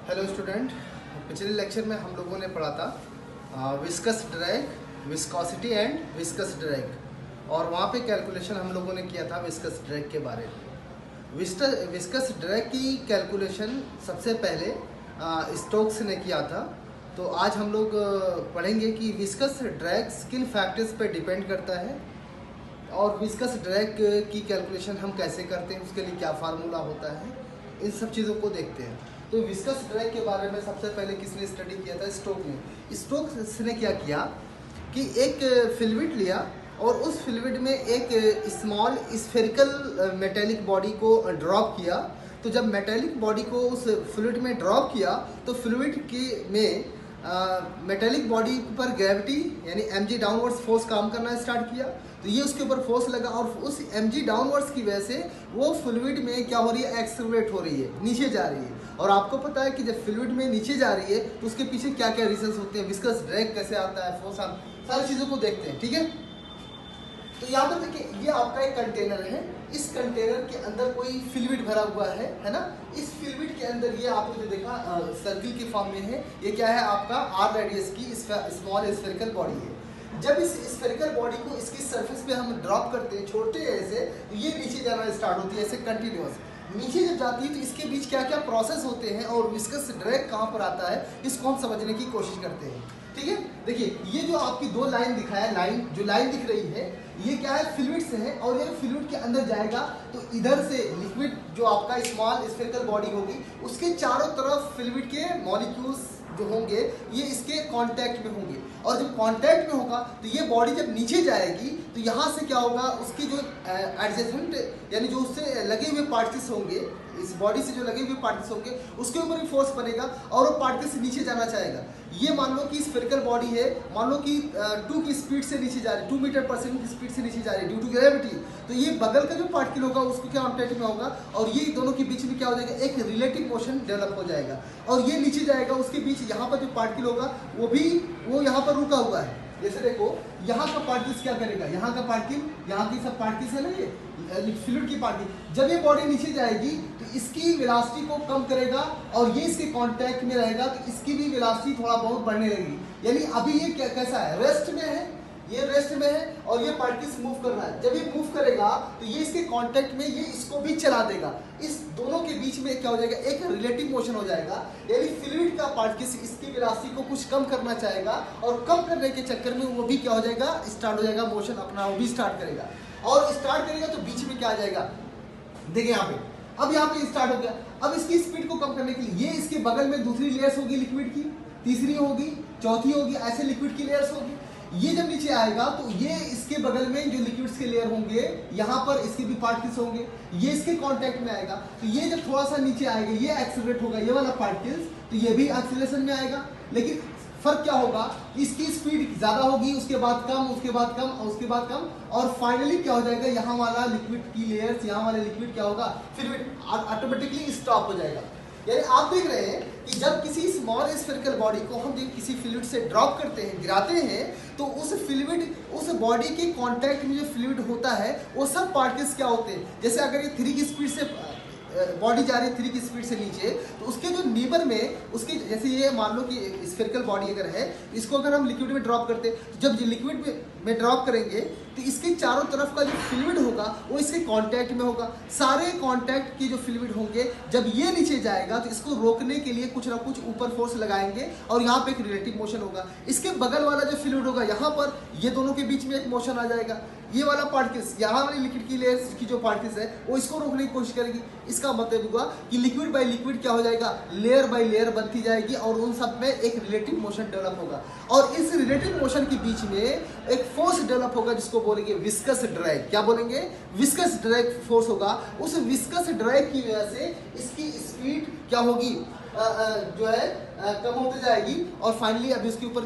Hello student, पिछले lecture में हम लोगों ने पढ़ा था viscous drag, viscosity and viscous drag, और वहाँ पे कैलकुलेशन हम लोगों ने किया था विस्कस ड्रैग के बारे में। विस्कस ड्रैग की कैलकुलेशन सबसे पहले स्टोक्स ने किया था। तो आज हम लोग पढ़ेंगे कि विस्कस ड्रैग किन फैक्टर्स पे डिपेंड करता है और विस्कस ड्रैग की कैलकुलेशन हम कैसे करते हैं, उसके लिए क्या फार्मूला होता है, इन सब चीज़ों को देखते हैं। तो विस्कस ड्रैग के बारे में सबसे पहले किसने स्टडी किया था? स्टोक ने। स्टोक्स ने क्या किया कि एक फ्लूइड लिया और उस फ्लूइड में एक स्मॉल स्फेरिकल मेटेलिक बॉडी को ड्रॉप किया। तो जब मेटेलिक बॉडी को उस फ्लूइड में ड्रॉप किया तो फ्लूइड के में मेटेलिक बॉडी पर ग्रेविटी यानी mg डाउनवर्ड्स फोर्स काम करना स्टार्ट किया। तो ये उसके ऊपर फोर्स लगा और उस mg डाउनवर्ड्स की वजह से वो फ्लूइड में क्या हो रही है? एक्सेलरेट हो रही है, नीचे जा रही है। और आपको पता है कि जब फ्लूइड में नीचे जा रही है तो उसके पीछे क्या क्या रीजंस होते हैं, विस्कस ड्रैग कैसे आता है, फोर्स, सारी चीज़ों को देखते हैं। ठीक है, तो यहाँ पर देखिए, ये आपका एक कंटेनर है। इस कंटेनर के अंदर कोई फ्लूइड भरा हुआ है ना। इस फ्लूइड के अंदर ये आपने जो देखा सर्किल के फॉर्म में है, ये क्या है? आपका आर रेडियस की स्मॉल स्फेरिकल बॉडी है। जब इस स्फेरिकल बॉडी को इसकी सरफेस पे हम ड्रॉप करते हैं, छोड़ते हैं ऐसे, तो ये नीचे जाना स्टार्ट होती है ऐसे कंटिन्यूअस। नीचे जब जाती है तो इसके बीच क्या क्या प्रोसेस होते हैं और विस्कस ड्रैग कहाँ पर आता है, इसको हम समझने की कोशिश करते हैं। ठीक है, देखिए ये जो आपकी दो लाइन दिखाया, जो लाइन दिख रही है, ये क्या है? फ्लूइड से है और ये फ्लूइड के अंदर जाएगा तो इधर से लिक्विड जो आपका स्मॉल स्फेरिकल बॉडी होगी, उसके चारों तरफ फ्लूइड के मॉलिक्यूल्स जो होंगे ये इसके कांटेक्ट में होंगे। और जब कांटेक्ट में होगा तो ये बॉडी जब नीचे जाएगी तो यहाँ से क्या होगा? उसकी जो एडजेसेंट यानी जो उससे लगे हुए पार्टिकल्स होंगे, इस बॉडी से जो लगे हुए पार्टिकल्स होंगे, उसके ऊपर भी फोर्स बनेगा और वो पार्टिकल्स नीचे जाना चाहेगा। ये मान लो कि स्फेरिकल बॉडी है, मान लो कि 2 की स्पीड से नीचे जा रही है, 2 मीटर पर सेकंड की स्पीड से नीचे जा रही है ड्यू टू ग्रेविटी। तो ये बगल का जो पार्टिकल होगा उसको क्या कांटेक्ट में होगा और ये दोनों के बीच में क्या हो जाएगा? एक रिलेटिव मोशन डेवलप हो जाएगा और ये नीचे जाएगा। उसके बीच यहाँ पर जो पार्टिकल होगा वो यहाँ पर रुका हुआ है। जैसे देखो, यहाँ का पार्टिकल्स क्या करेगा? यहाँ का पार्टिकल, यहाँ की सब पार्टिकल्स है ना, ये फ्लूइड की पार्टिकल, जब ये बॉडी नीचे जाएगी तो इसकी वेलोसिटी को कम करेगा और ये इसके कांटेक्ट में रहेगा तो इसकी भी वेलोसिटी थोड़ा बहुत बढ़ने लगेगी। यानी अभी ये कैसा है? रेस्ट में है, ये रेस्ट में है और ये पार्टिकल्स मूव कर रहा है। जब ये मूव करेगा तो ये इसके कांटेक्ट में ये इसको भी चला देगा। इस दोनों के बीच में क्या हो जाएगा? एक रिलेटिव मोशन हो जाएगा। यानी फ्लूइड का पार्टिकल्स इसकी वेलोसिटी को कुछ कम करना चाहेगा और कम करने के चक्कर में वो भी क्या हो जाएगा? स्टार्ट हो जाएगा मोशन अपना, वो भी स्टार्ट करेगा। और स्टार्ट करेगा तो बीच में क्या आ जाएगा? देखिए यहाँ पे, अब यहाँ पे स्टार्ट हो गया। अब इसकी स्पीड को कम करने के लिए ये इसके बगल में दूसरी लेयर्स होगी लिक्विड की, तीसरी होगी, चौथी होगी, ऐसे लिक्विड की लेयर्स होगी। ये जब नीचे आएगा तो ये इसके बगल में जो लिक्विड्स के लेयर होंगे, यहाँ पर इसके भी पार्टिकल्स होंगे, ये इसके कांटेक्ट में आएगा। तो ये जब थोड़ा सा नीचे आएगा, ये एक्सेलरेट होगा, ये वाला पार्टिकल्स, तो ये भी एक्सेलरेशन में आएगा। लेकिन फर्क क्या होगा? इसकी स्पीड ज्यादा होगी, उसके बाद कम, उसके बाद कम और उसके बाद कम, और फाइनली क्या हो जाएगा? यहाँ वाला लिक्विड की लेयर्स, यहाँ वाला लिक्विड क्या होगा? फिर ऑटोमेटिकली स्टॉप हो जाएगा। यानी आप देख रहे हैं कि जब किसी स्मॉल स्फेरिकल बॉडी को हम किसी फ्लूइड से ड्रॉप करते हैं, गिराते हैं, तो उस फ्लूइड, उस बॉडी के कांटेक्ट में जो फ्लूइड होता है वो सब पार्टिकल्स क्या होते हैं? जैसे अगर ये 3 की स्पीड से बॉडी जा रही है, 3 की स्पीड से नीचे, तो उसके जो नीबर में उसके, जैसे ये मान लो कि स्फेरिकल बॉडी अगर है, इसको अगर हम लिक्विड में ड्रॉप करते हैं, तो जब लिक्विड में ड्रॉप करेंगे तो इसके चारों तरफ का जो फ्लूइड होगा वो इसके कांटेक्ट में होगा। सारे कांटेक्ट के जो फ्लूइड होंगे, जब ये नीचे जाएगा तो इसको रोकने के लिए कुछ ना कुछ ऊपर फोर्स लगाएंगे और यहाँ पे एक रिलेटिव मोशन होगा। इसके बगल वाला जो फ्लूइड होगा, यहाँ पर ये दोनों के बीच में एक मोशन आ जाएगा। ये वाला पार्टिकल्स, यहाँ वाली लिक्विड की लेयर की जो पार्टिकल्स है वो इसको रोकने की कोशिश करेगी। इसका मतलब हुआ कि लिक्विड बाय लिक्विड क्या हो जाएगा? लेयर बाय लेयर बनती जाएगी और उन सब में एक रिलेटिव मोशन डेवलप होगा। और इस रिलेटिव मोशन के बीच में एक फोर्स डेवलप होगा जिसको बोलेंगे विस्कस ड्रैग। क्या बोलेंगे? विस्कस ड्रैग फोर्स होगा। उस विस्कस ड्रैग की वजह से इसकी स्पीड क्या होगी? जो है कम होती जाएगी और फाइनली अभी उसके ऊपर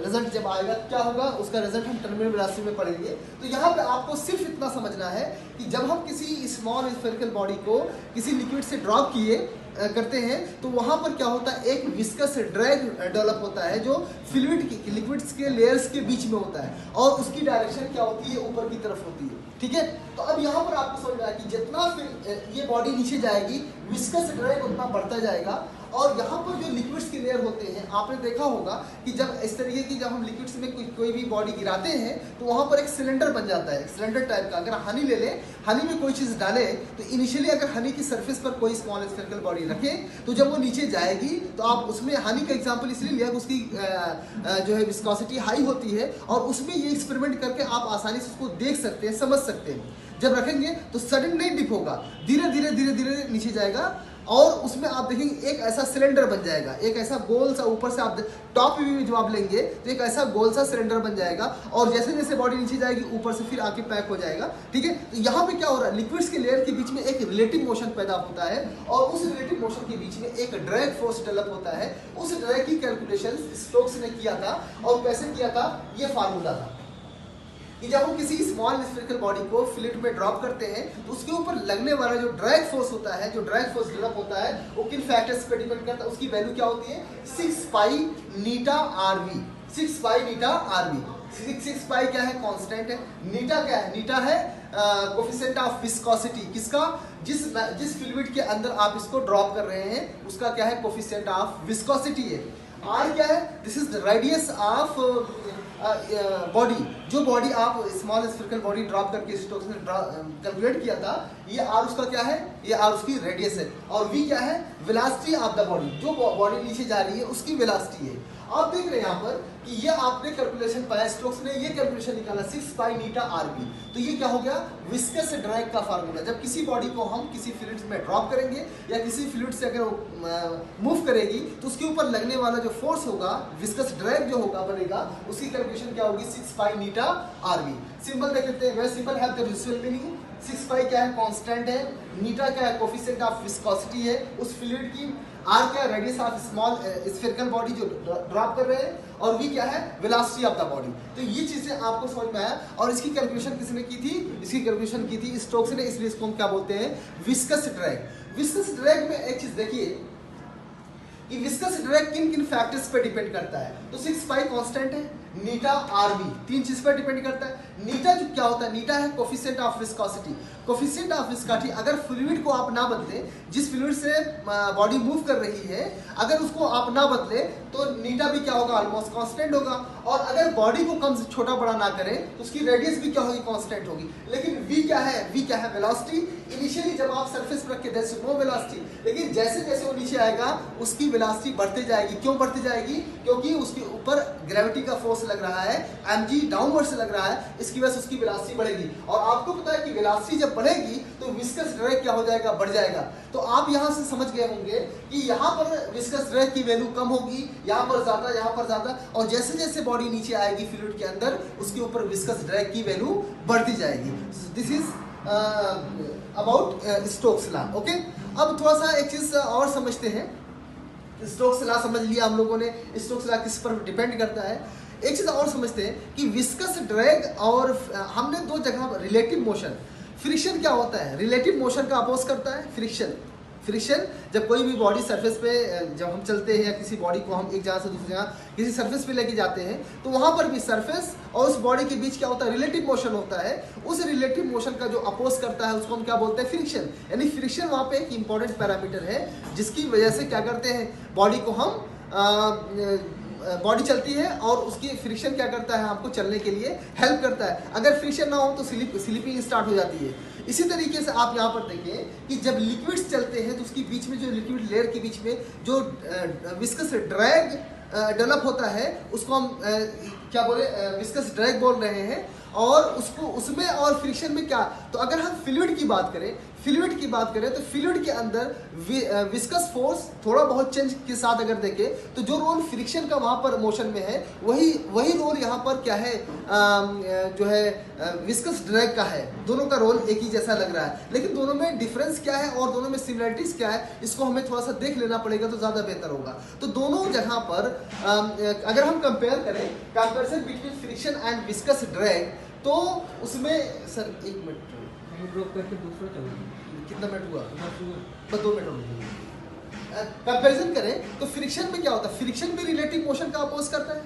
रिजल्ट जब आएगा क्या होगा? उसका रिजल्ट हम टर्मिनल वेलोसिटी में पढ़ेंगे। तो यहाँ पे आपको सिर्फ इतना समझना है कि जब हम किसी स्मॉल स्फेरिकल बॉडी को किसी लिक्विड से ड्रॉप किए करते हैं तो वहाँ पर क्या होता है? एक विस्कस ड्रैग डेवलप होता है जो फ्लूइड की लिक्विड्स के लेयर्स के बीच में होता है और उसकी डायरेक्शन क्या होती है? ऊपर की तरफ होती है। ठीक है। तो अब यहाँ पर आपको समझ में आया कि जितना फिर ये बॉडी नीचे जाएगी विस्कस ड्रैग उतना बढ़ता जाएगा। और यहाँ पर जो लिक्विड्स के लेयर होते हैं आपने देखा होगा कि जब इस तरीके की जब हम लिक्विड्स में कोई भी बॉडी गिराते हैं तो वहाँ पर एक सिलेंडर बन जाता है, सिलेंडर टाइप का। अगर हनी ले लें, हनी में कोई चीज़ डालें तो इनिशियली अगर हनी की सरफेस पर कोई स्मॉल स्फेरिकल बॉडी रखें तो जब वो नीचे जाएगी तो आप उसमें हनी का एग्जाम्पल इसलिए लिया कि उसकी जो है विस्कोसिटी हाई होती है और उसमें ये एक्सपेरिमेंट करके आप आसानी से उसको देख सकते हैं, समझ सकते हैं। जब रखेंगे तो सडन नहीं डिप होगा, धीरे धीरे धीरे धीरे नीचे जाएगा और उसमें आप देखेंगे एक ऐसा सिलेंडर बन जाएगा, एक ऐसा गोल सा ऊपर से आप टॉप व्यू में जब आप लेंगे तो एक ऐसा गोल सा सिलेंडर बन जाएगा और जैसे जैसे बॉडी नीचे जाएगी ऊपर से फिर आके पैक हो जाएगा। ठीक है, तो यहाँ पे क्या हो रहा है, लिक्विड्स के लेयर के बीच में एक रिलेटिव मोशन पैदा होता है और उस रिलेटिव मोशन के बीच में एक ड्रैग फोर्स डेवलप होता है। उस ड्रैग की कैलकुलेशन स्टोक्स ने किया था और कैसे किया था, ये फार्मूला था कि जब हम किसी स्मॉल स्फेरिकल बॉडी को फ्लूइड में ड्रॉप करते हैं तो उसके ऊपर लगने वाला जो ड्रैग फोर्स होता है, जो ड्रैग फोर्स डेवलप होता है वो किन फैक्टर्स पे डिपेंड करता है, उसकी वैल्यू क्या होती है 6 पाई नीटा आरवी। 6 पाई नीटा आरवी। 6 पाई क्या है, कांस्टेंट है। नीटा क्या है, नीटा है कोफिशिएंट ऑफ विस्कोसिटी, किसका, जिस फ्लूइड के अंदर आप इसको ड्रॉप कर रहे हैं उसका क्या है, कोफिशिएंट ऑफ विस्कोसिटी है। आर क्या है, this is the radius of body. जो बॉडी आप स्मॉल स्फेरिकल बॉडी ड्रॉप करके स्टोक्स ने कैलकुलेट किया था, ये आर उसका क्या है, ये आर उसकी रेडियस है। और वी क्या है, वेलोसिटी ऑफ द बॉडी, जो बॉडी नीचे जा रही है उसकी वेलोसिटी है। आप देख रहे हैं यहाँ पर कि ये आपने कैलकुलेशन पाया, स्टोक्स ने ये कैलकुलेशन निकाला 6 पाई नीटा आरबी। तो ये क्या हो गया, विस्कस ड्रैग का फार्मूला। जब किसी बॉडी को हम किसी फ्लूइड में ड्रॉप करेंगे या किसी फ्लूइड से अगर मूव करेगी तो उसके ऊपर लगने वाला जो फोर्स होगा, विस्कस ड्रैग जो होगा बनेगा, उसकी कैलकुलेशन क्या होगी 6 पाई नीटा आरबी। सिंपल देख लेते हैं, very simple have the visual meaning. 6 पाई क्या है, कांस्टेंट है। नीटा क्या है, कोफिशिएंट ऑफ विस्कोसिटी है उस फ्लूइड की। आर क्या है, radius of small spherical body जो ड्रॉप कर रहे हैं। और वी क्या है, वेलोसिटी ऑफ द बॉडी। तो ये चीजें आपको समझ में आया। और इसकी कैलकुलेशन किसने की थी, इसकी कैलकुलेशन की थी स्टोक्स ने, इसलिए इसको हम क्या बोलते हैं, विस्कस ड्रैग। विस्कस ड्रैग में एक चीज देखिए कि विस्कस ड्रैग किन किन फैक्टर्स पे डिपेंड करता है। तो 6 पाई कांस्टेंट है, नीटा आरबी, तीन चीज पर डिपेंड करता है। नीटा जो क्या होता है, नीटा है coefficient of viscosity. Coefficient of viscosity, अगर फ्लूइड को आप ना बदले, जिस फ्लूइड से बॉडी मूव कर रही है, अगर उसको आप ना बदले तो नीटा भी क्या होगा, ऑलमोस्ट कांस्टेंट होगा। और अगर बॉडी को कम से छोटा बड़ा ना करें तो उसकी रेडियस भी क्या होगी, कांस्टेंट होगी। लेकिन वी क्या है, वी क्या है, वेलोसिटी। इनिशियली जब आप सरफेस पर रख के देयर इज नो वेलोसिटी, लेकिन जैसे जैसे वो नीचे आएगा उसकी वेलोसिटी बढ़ती जाएगी। क्यों बढ़ती जाएगी, क्योंकि उसके ऊपर ग्रेविटी का फोर्स लग रहा है, mg डाउनवर्ड से लग रहा है, इसकी वजह से उसकी वेलोसिटी बढ़ेगी। और आपको पता है कि वेलोसिटी जब बढ़ेगी तो विस्कस ड्रैग क्या हो जाएगा, बढ़ जाएगा। तो आप यहां से समझ गए होंगे कि यहां पर विस्कस ड्रैग की वैल्यू कम होगी, यहां पर ज्यादा, यहां पर ज्यादा। और जैसे जैसे बॉडी नीचे आएगी फ्लूइड के अंदर, उसके ऊपर विस्कस ड्रैग की वैल्यू बढ़ती जाएगी। This is about Stokes law. Okay, अब थोड़ा सा एक चीज और समझते हैं। स्टोक्स लॉ समझ लिया हम लोगों ने, स्टोक्स लॉ किस पर डिपेंड करता है। एक चीज और समझते हैं कि विस्कस ड्रैग और हमने दो जगह रिलेटिव मोशन, फ्रिक्शन क्या होता है, रिलेटिव मोशन का अपोज करता है फ्रिक्शन। फ्रिक्शन जब कोई भी बॉडी सरफेस पे जब हम चलते हैं या किसी बॉडी को हम एक जगह से दूसरी जगह किसी सरफेस पे लेके जाते हैं तो वहाँ पर भी सरफेस और उस बॉडी के बीच क्या होता है, रिलेटिव मोशन होता है। उस रिलेटिव मोशन का जो अपोज करता है उसको हम क्या बोलते हैं, फ्रिक्शन। यानी फ्रिक्शन वहाँ पे एक इंपॉर्टेंट पैरामीटर है जिसकी वजह से क्या करते हैं, बॉडी को हम बॉडी चलती है और उसकी फ्रिक्शन क्या करता है, आपको चलने के लिए हेल्प करता है। अगर फ्रिक्शन ना हो तो स्लिपिंग स्टार्ट हो जाती है। इसी तरीके से आप यहाँ पर देखें कि जब लिक्विड्स चलते हैं तो उसके बीच में जो लिक्विड लेयर के बीच में जो विस्कस ड्रैग डेवलप होता है उसको हम क्या बोले, विस्कस ड्रैग बोल रहे हैं। और उसको उसमें और फ्रिक्शन में क्या, तो अगर हम फ्लूइड की बात करें, फ्लूइड की बात करें तो फ्लूइड के अंदर विस्कस फोर्स थोड़ा बहुत चेंज के साथ अगर देखें तो जो रोल फ्रिक्शन का वहाँ पर मोशन में है वही रोल यहाँ पर क्या है, जो है विस्कस ड्रैग का है। दोनों का रोल एक ही जैसा लग रहा है, लेकिन दोनों में डिफरेंस क्या है और दोनों में सिमिलरिटीज क्या है, इसको हमें थोड़ा सा देख लेना पड़ेगा तो ज़्यादा बेहतर होगा। तो दोनों जगह पर अगर हम कंपेयर करें, comparison between friction and viscous drag, तो उसमें सर एक मिनट ड्रॉप करके दूसरा चलो, कितना मिनट हुआ, बस 2 मिनट। कंपेरिजन करें तो फ्रिक्शन में क्या होता है, फ्रिक्शन भी रिलेटिव मोशन का अपोज करता है।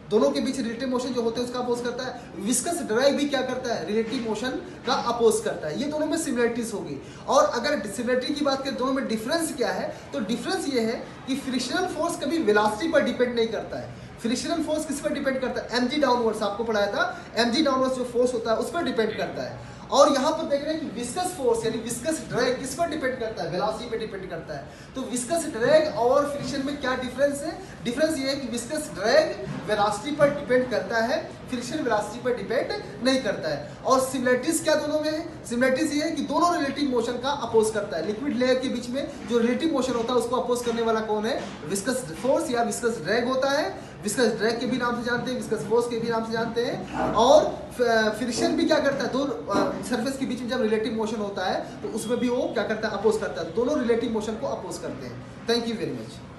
दोनों के बीच रिलेटिव मोशन जो होते हैं उसका अपोज करता है। विस्कस ड्रैग भी क्या करता है, रिलेटिव मोशन का अपोज करता है। ये दोनों में सिमिलरिटीज होगी। और अगर सिमिलरिटी की बात करें दोनों में डिफरेंस क्या है, तो डिफरेंस ये है कि फ्रिक्शनल फोर्स कभी वेलोसिटी पर डिपेंड नहीं करता है। फ्रिक्शनल फोर्स किस पर डिपेंड करता है, mg डाउनवर्ड्स, आपको पढ़ाया था mg डाउनवर्ड्स जो फोर्स होता है उस पर डिपेंड करता है। और यहाँ पर देख रहे हैं कि विस्कस फोर्स यानी विस्कस ड्रैग किस पर डिपेंड करता है, वेलोसिटी पे डिपेंड करता है। तो विस्कस ड्रैग और फ्रिक्शन में क्या डिफरेंस है, डिफरेंस ये है कि विस्कस ड्रैग वेलोसिटी पर डिपेंड करता है, फ्रिक्शन वेलोसिटी पर डिपेंड नहीं करता है। और सिमिलरिटीज क्या दोनों में है, सिमिलरिटीज ये है कि दोनों रिलेटिव मोशन का अपोज करता है। लिक्विड लेयर के बीच में जो रिलेटिव मोशन होता है उसको अपोज करने वाला कौन है, विस्कस फोर्स या विस्कस ड्रैग होता है। विस्कस ड्रैग के भी नाम से जानते हैं, विस्कस फोर्स के भी नाम से जानते हैं। और फ्रिक्शन भी क्या करता है, दो सरफेस के बीच में जब रिलेटिव मोशन होता है तो उसमें भी वो क्या करता है, अपोज करता है। दोनों रिलेटिव मोशन को अपोज करते हैं। Thank you very much.